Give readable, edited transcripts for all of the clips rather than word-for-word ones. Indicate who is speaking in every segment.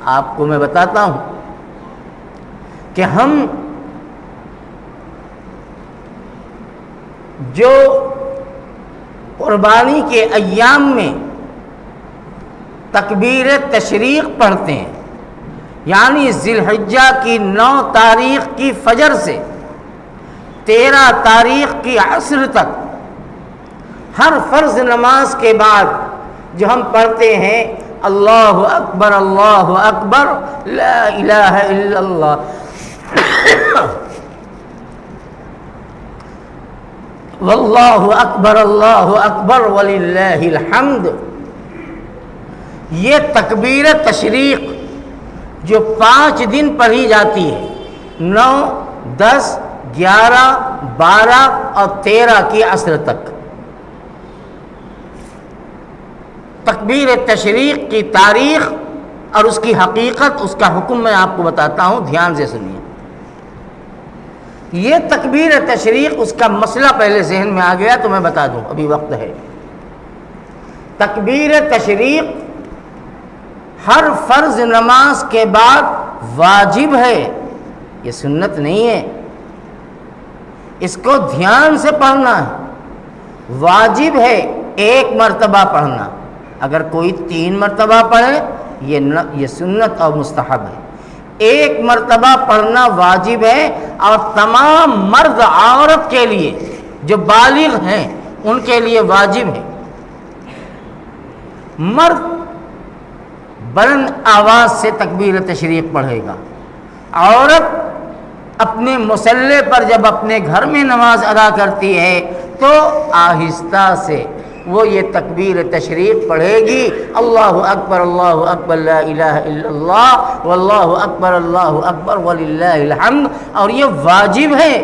Speaker 1: آپ کو میں بتاتا ہوں کہ ہم جو قربانی کے ایام میں تکبیر تشریق پڑھتے ہیں، یعنی ذی الحجہ کی 9 تاریخ کی فجر سے 13 تاریخ کی عصر تک ہر فرض نماز کے بعد جو ہم پڑھتے ہیں اللہ اکبر لا الہ الا اللہ اللہ اکبر وللہ الحمد، یہ تکبیر تشریق جو 5 دن پڑھی جاتی ہے، 9، 10، 11، 12 اور 13 کی عصر تک، تکبیر تشریق کی تاریخ اور اس کی حقیقت، اس کا حکم میں آپ کو بتاتا ہوں، دھیان سے سنیے۔ یہ تکبیر تشریق، اس کا مسئلہ پہلے ذہن میں آ گیا تو میں بتا دوں، ابھی وقت ہے۔ تکبیر تشریق ہر فرض نماز کے بعد واجب ہے، یہ سنت نہیں ہے، اس کو دھیان سے پڑھنا ہے۔ واجب ہے 1 مرتبہ پڑھنا، اگر کوئی 3 مرتبہ پڑھے یہ سنت اور مستحب ہے۔ 1 مرتبہ پڑھنا واجب ہے، اور تمام مرد عورت کے لیے جو بالغ ہیں ان کے لیے واجب ہے۔ مرد بلند آواز سے تکبیر تشریق پڑھے گا، عورت اپنے مصلی پر جب اپنے گھر میں نماز ادا کرتی ہے تو آہستہ سے وہ یہ تکبیر تشریق پڑھے گی، اللہ اکبر لا الہ الا اللہ اللہ اکبر وللہ الحمد، اور یہ واجب ہے،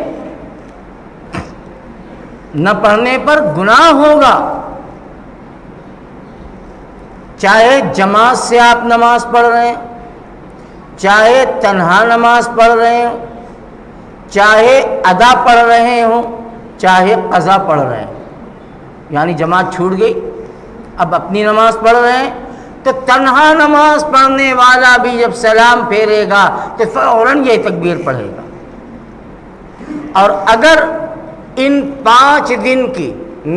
Speaker 1: نہ پڑھنے پر گناہ ہوگا۔ چاہے جماعت سے آپ نماز پڑھ رہے ہیں، چاہے تنہا نماز پڑھ رہے ہوں، چاہے ادا پڑھ رہے ہوں، چاہے قضا پڑھ رہے ہوں، یعنی جماعت چھوٹ گئی، اب اپنی نماز پڑھ رہے ہیں، تو تنہا نماز پڑھنے والا بھی جب سلام پھیرے گا تو فوراً یہ تکبیر پڑھے گا۔ اور اگر ان 5 دن کی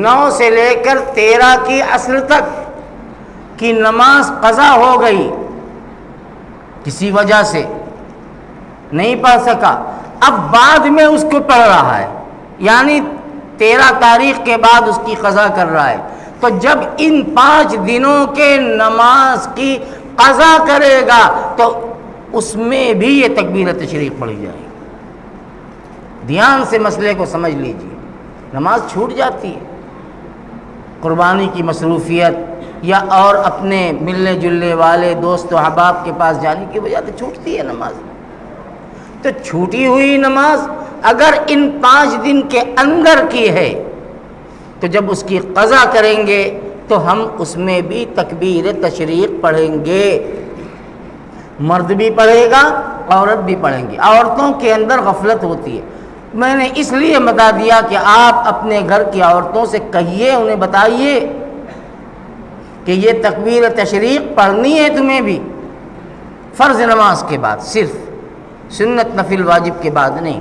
Speaker 1: 9 سے لے کر 13 کی عصر تک کی نماز قضا ہو گئی، کسی وجہ سے نہیں پڑھ سکا، اب بعد میں اس کو پڑھ رہا ہے، یعنی 13 تاریخ کے بعد اس کی قضا کر رہا ہے، تو جب ان 5 دنوں کے نماز کی قضا کرے گا تو اس میں بھی یہ تکبیر تشریق پڑھی جائے گی۔ دھیان سے مسئلے کو سمجھ لیجیے، نماز چھوٹ جاتی ہے، قربانی کی مصروفیت یا اور اپنے ملنے جلنے والے دوست و احباب کے پاس جانے کی وجہ سے چھوٹتی ہے نماز، تو چھوٹی ہوئی نماز اگر ان 5 دن کے اندر کی ہے تو جب اس کی قضا کریں گے تو ہم اس میں بھی تکبیر تشریق پڑھیں گے، مرد بھی پڑھے گا، عورت بھی پڑھیں گی۔ عورتوں کے اندر غفلت ہوتی ہے، میں نے اس لیے بتا دیا کہ آپ اپنے گھر کی عورتوں سے کہیے، انہیں بتائیے کہ یہ تکبیر تشریق پڑھنی ہے تمہیں بھی، فرض نماز کے بعد، صرف سنت نفل واجب کے بعد نہیں۔